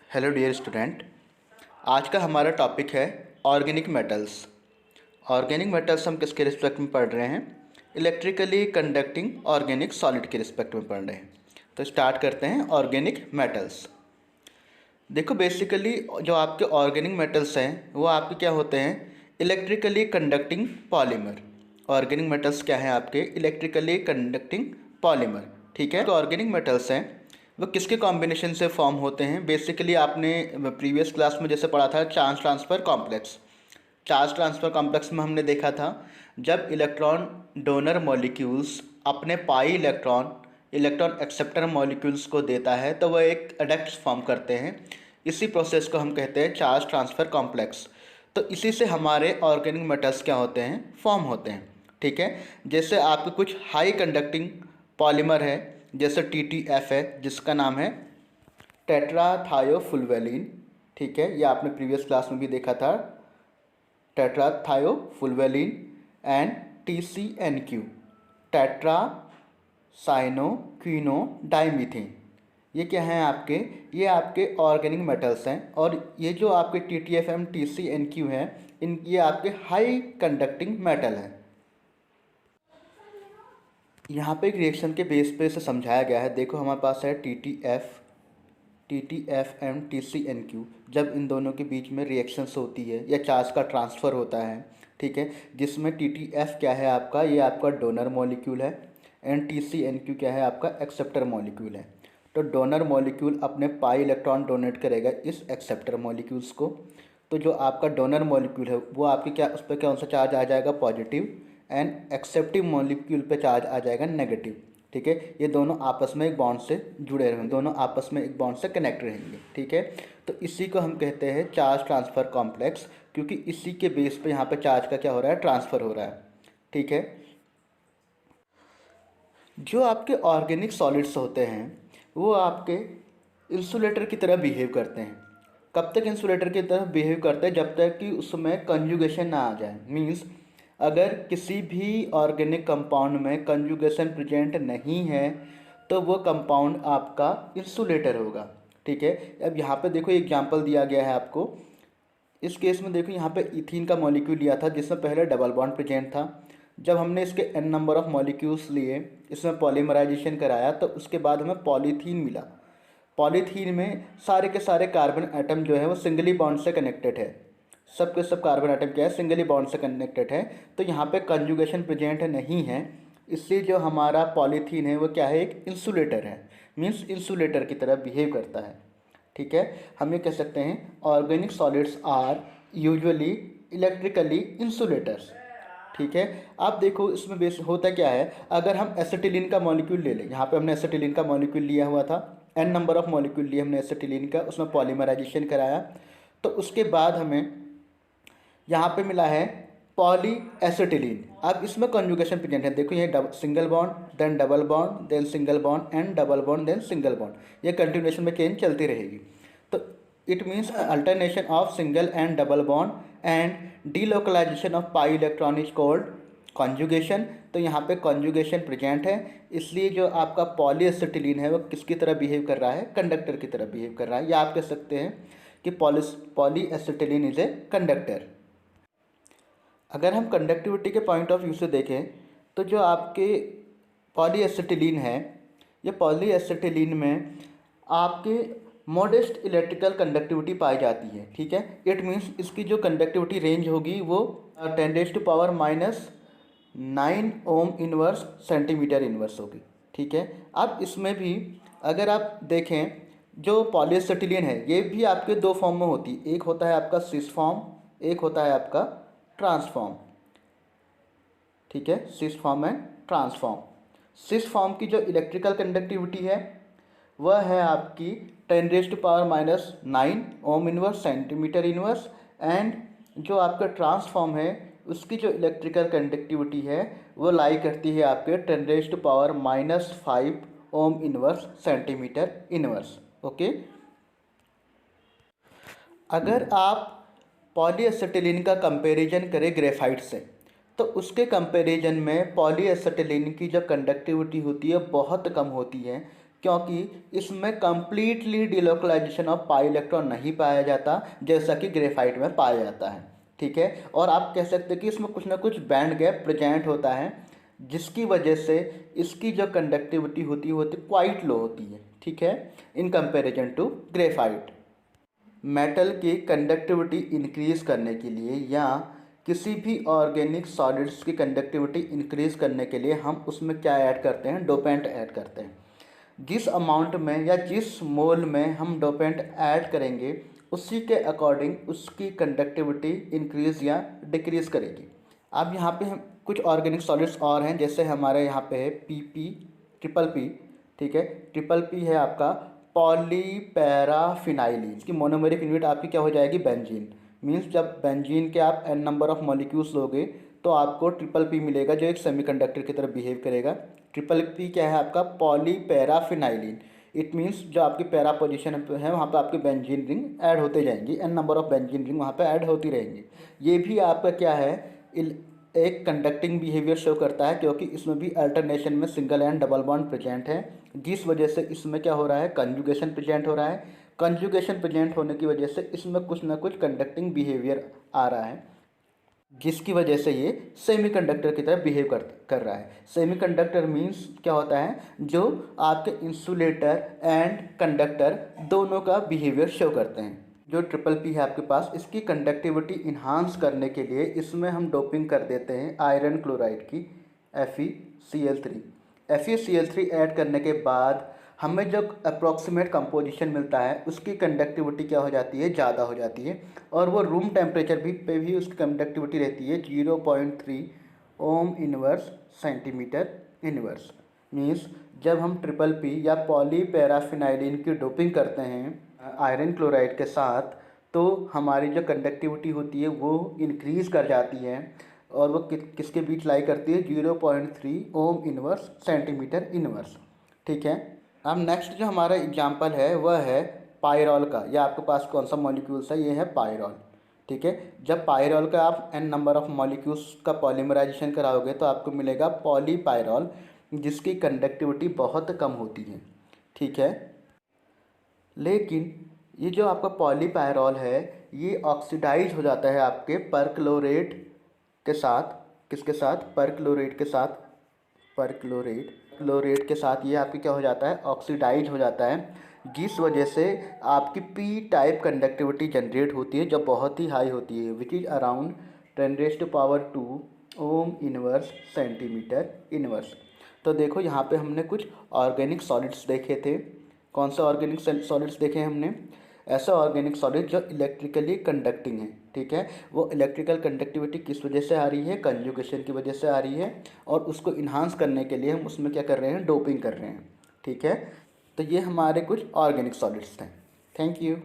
Hello dear student. आज का हमारा टॉपिक है ऑर्गेनिक मेटल्स। ऑर्गेनिक मेटल्स हम किसके रिस्पेक्ट में पढ़ रहे हैं? इलेक्ट्रिकली कंडक्टिंग ऑर्गेनिक सॉलिड के रिस्पेक्ट में पढ़ रहे हैं। तो स्टार्ट करते हैं ऑर्गेनिक मेटल्स। देखो बेसिकली जो आपके ऑर्गेनिक मेटल्स हैं वो आपके क्या होते हैं? Electrically conducting polymer. Organic metals क्या हैं आपके? Electrically conducting polymer. ठीक है, तो ऑर्गेनिक मेटल्स हैं वो किसके कॉम्बिनेशन से फॉर्म होते हैं? बेसिकली आपने प्रीवियस क्लास में जैसे पढ़ा था charge transfer complex. Charge transfer complex में हमने देखा था जब इलेक्ट्रॉन डोनर मॉलिक्यूल्स अपने pi electron electron acceptor molecules को देता है तो वह एक एडक्ट्स फॉर्म करते हैं। इसी प्रोसेस को हम कहते हैं चार्ज ट्रांसफ़र कॉम्प्लेक्स। तो इसी से हमारे ऑर्गेनिक मेटल्स क्या होते हैं? फॉर्म होते हैं। ठीक है, जैसे आपके कुछ हाई कंडक्टिंग पॉलीमर है, जैसे TTF है जिसका नाम है टेट्राथायोफुलवेलिन। ठीक है, ये आपने प्रीवियस क्लास में भी देखा था, टेट्राथायोफुलवेलिन एंड TCNQ, टेट्रा साइनोक्विनो डाइमीथेन। ये क्या हैं आपके? ये आपके ऑर्गेनिक मेटल्स हैं। और ये जो आपके TTFM TCNQ हैं ये आपके हाई कंडक्टिंग मेटल हैं। यहाँ पे एक रिएक्शन के बेस पे इसे समझाया गया है। देखो हमारे पास है TTFM TCNQ। जब इन दोनों के बीच में रिएक्शंस होती है या चार्ज का ट्रांसफ़र होता है, ठीक है, जिसमें TTF क्या है आपका? ये आपका डोनर मॉलिक्यूल है एंड TCNQ क्या है आपका? एक्सेप्टर मॉलिक्यूल है। तो डोनर मॉलिक्यूल अपने पाई इलेक्ट्रॉन डोनेट करेगा इस एक्सेप्टर मॉलिक्यूल्स को। तो जो आपका डोनर मॉलिक्यूल है वो आपके क्या, उस पर कौन सा चार्ज आ जाएगा? पॉजिटिव। एंड एक्सेप्टिव मॉलिक्यूल पे चार्ज आ जाएगा नेगेटिव। ठीक है, ये दोनों आपस में एक बॉन्ड से जुड़े रहेंगे, दोनों आपस में एक बॉन्ड से कनेक्ट रहेंगे। ठीक है, तो इसी को हम कहते हैं चार्ज ट्रांसफ़र कॉम्प्लेक्स, क्योंकि इसी के बेस पे यहाँ पे चार्ज का क्या हो रहा है? ट्रांसफ़र हो रहा है। ठीक है, जो आपके ऑर्गेनिक सॉलिड्स होते हैं वो आपके इंसुलेटर की तरह बिहेव करते हैं। कब तक इंसुलेटर की तरह बिहेव करते हैं? जब तक कि उसमें कंजुगेशन ना आ जाए। मींस अगर किसी भी ऑर्गेनिक कंपाउंड में कंजुगेशन प्रेजेंट नहीं है तो वो कंपाउंड आपका इंसुलेटर होगा। ठीक है, अब यहाँ पे देखो एग्जांपल दिया गया है आपको। इस केस में देखो यहाँ पे इथीन का मॉलिक्यूल लिया था जिसमें पहले डबल बॉन्ड प्रेजेंट था। जब हमने इसके n नंबर ऑफ मॉलिक्यूल्स लिए, इसमें पॉलीमराइजेशन कराया, तो उसके बाद हमें पॉलीथीन मिला। पॉलीथीन में सारे के सारे कार्बन एटम जो है वो सिंगली बॉन्ड से कनेक्टेड है। सब के सब कार्बन एटम क्या है? सिंगली बॉन्ड से कनेक्टेड है। तो यहाँ पे कंजुगेशन प्रेजेंट नहीं है, इसलिए जो हमारा पॉलीथीन है वो क्या है? एक इंसुलेटर है। मीन्स इंसुलेटर की तरह बिहेव करता है। ठीक है, हम ये कह सकते हैं organic solids are usually electrically insulators. ठीक है, आप देखो इसमें बेस होता क्या है? अगर हम एसिटिलीन का मॉलिक्यूल ले लें, यहाँ पे हमने एसिटिलीन का मॉलिक्यूल लिया हुआ था, n नंबर ऑफ मॉलिक्यूल लिए हमने एसिटिलीन का, उसमें पॉलीमराइजेशन कराया, तो उसके बाद हमें यहाँ पे मिला है पॉली एसिटिलीन। अब इसमें कंजुगेशन प्रेजेंट है। देखो ये single bond, then double bond, then single bond and double bond, then single bond. ये कंटिन्यूएशन में चेंज चलती रहेगी। तो it means alternation of single and double bond and delocalisation of pi electron is called conjugation. तो यहाँ पे conjugation present है, इसलिए जो आपका पॉलीएसिटिलीन है वो किसकी तरह बिहेव कर रहा है? कंडक्टर की तरह बिहेव कर रहा है। या आप कह सकते हैं कि पॉलीएसिटिलीन इज ए कंडक्टर। अगर हम कंडक्टिविटी के पॉइंट ऑफ व्यू से देखें तो जो आपके पॉलीएसिटिलीन है, ये पॉलीएसिटिलीन में आपके मॉडेस्ट इलेक्ट्रिकल कंडक्टिविटी पाई जाती है। ठीक है, इट मीन्स इसकी जो कंडक्टिविटी रेंज होगी वो 10⁻⁹ ओम इनवर्स सेंटीमीटर इनवर्स होगी। ठीक है, अब इसमें भी अगर आप देखें जो पॉलीएसिटिलीन है ये भी आपके दो फॉर्म में होती है। एक होता है आपका सिस फॉर्म, एक होता है आपका ट्रांसफॉर्म। ठीक है, cis form and transform. Cis form की जो इलेक्ट्रिकल कंडक्टिविटी है वह है आपकी 10⁻⁹ ohm inverse centimetre inverse. And जो आपका ट्रांसफॉर्म है उसकी जो इलेक्ट्रिकल कंडक्टिविटी है वो लाई करती है आपके 10⁻⁵ ओम इनवर्स सेंटीमीटर इनवर्स। ओके, अगर आप पॉलीएसिटिलीन का कंपैरिजन करें ग्रेफाइट से तो उसके कंपैरिजन में पॉलीएसिटिलीन की जो कंडक्टिविटी होती है बहुत कम होती है, क्योंकि इसमें completely delocalisation of pi electron नहीं पाया जाता जैसा कि ग्रेफाइट में पाया जाता है। ठीक है, और आप कह सकते हैं कि इसमें कुछ ना कुछ बैंड गैप प्रेजेंट होता है, जिसकी वजह से इसकी जो कंडक्टिविटी होती है क्वाइट लो होती है। ठीक है, in comparison to graphite. Metal की कंडक्टिविटी इंक्रीज करने के लिए या किसी भी ऑर्गेनिक सॉलिड्स की कंडक्टिविटी इंक्रीज करने के लिए हम उसमें क्या ऐड करते हैं, डोपेंट ऐड करते हैं। जिस अमाउंट में या जिस मोल में हम डोपेंट ऐड करेंगे उसी के अकॉर्डिंग उसकी कंडक्टिविटी इंक्रीज या डिक्रीज करेगी। अब यहाँ पे हम कुछ ऑर्गेनिक सॉलिड्स और हैं, जैसे हमारे यहाँ पे है PP, ट्रिपल P। ठीक है, ट्रिपल P है आपका पॉलीपैराफिनाइलिन। इसकी मोनोमेरिक यूनिट आपकी क्या हो जाएगी, बेंजीन। मीन्स जब बेंजीन के आप n नंबर ऑफ मॉलिक्यूल्स लोगे तो आपको ट्रिपल P मिलेगा जो एक सेमीकंडक्टर की तरह बिहेव करेगा। ट्रिपल P क्या है आपका, पॉलीपैराफिनाइलिन। इट मीन्स जो आपकी पैरा पोजीशन है वहाँ पे आपकी बेंजीन रिंग ऐड होते जाएंगी, n number of benzene ring वहाँ पे ऐड होती रहेंगी। ये भी आपका क्या है, एक कंडक्टिंग बिहेवियर शो करता है, क्योंकि इसमें भी अल्टरनेशन में single and double bond present है, जिस वजह से इसमें क्या हो रहा है, कंजुगेशन प्रेजेंट हो रहा है। कंजुगेशन प्रेजेंट होने की वजह से इसमें कुछ ना कुछ कंडक्टिंग बिहेवियर आ रहा है, जिसकी वजह से ये सेमीकंडक्टर की तरह बिहेव कर रहा है। सेमीकंडक्टर मींस क्या होता है, जो आपके इंसुलेटर एंड कंडक्टर दोनों का बिहेवियर शो करते हैं। जो ट्रिपल P है आपके पास, इसकी कंडक्टिविटी इन्हांस करने के लिए इसमें हम डोपिंग कर देते हैं आयरन क्लोराइड की FeCl3। FeCl3 ऐड करने के बाद हमें जो अप्रॉक्सीमेट कंपोजिशन मिलता है उसकी कंडक्टिविटी क्या हो जाती है, ज़्यादा हो जाती है, और वो रूम टेम्परेचर पे भी उसकी कंडक्टिविटी रहती है 0.3 ओम इनवर्स सेंटीमीटर इनवर्स। मीन्स जब हम ट्रिपल P या पॉलीपैराफिनाइलिन की डोपिंग करते हैं आयरन क्लोराइड के साथ, तो हमारी जो कंडक्टिविटी होती है वो इंक्रीज़ कर जाती है, और वो किसके बीच लाई करती है, 0.3 ओम इनवर्स सेंटीमीटर इनवर्स। ठीक है, अब नेक्स्ट जो हमारा एग्जांपल है वह है पायरॉल का। या आपके पास कौन सा मॉलिक्यूल्स है, ये है पायरॉल। ठीक है, जब पायरॉल का आप n नंबर ऑफ मॉलिक्यूल्स का पॉलीमराइजेशन कराओगे तो आपको मिलेगा पॉलीपायरॉल, जिसकी कंडक्टिविटी बहुत कम होती है। ठीक है, लेकिन ये जो आपका पॉलीपायरॉल है ये ऑक्सीडाइज हो जाता है आपके परक्लोरेट के साथ। किसके साथ, परक्लोरेट के साथ। क्लोरेट के साथ ये आपकी क्या हो जाता है, ऑक्सीडाइज हो जाता है, जिस वजह से आपकी P टाइप कंडक्टिविटी जनरेट होती है जो बहुत ही हाई होती है, which is around 10⁻²⁴ Om inverse centimetre inverse. तो देखो यहाँ पे हमने कुछ ऑर्गेनिक सॉलिड्स देखे थे। कौन सा ऑर्गेनिक सॉलिड्स देखे हमने, ऐसा ऑर्गेनिक सॉलिड जो इलेक्ट्रिकली कंडक्टिंग है। ठीक है, वो इलेक्ट्रिकल कंडक्टिविटी किस वजह से आ रही है, कंजुगेशन की वजह से आ रही है, और उसको इन्हांस करने के लिए हम उसमें क्या कर रहे हैं, डोपिंग कर रहे हैं। ठीक है, तो ये हमारे कुछ ऑर्गेनिक सॉलिड्स थे। Thank you.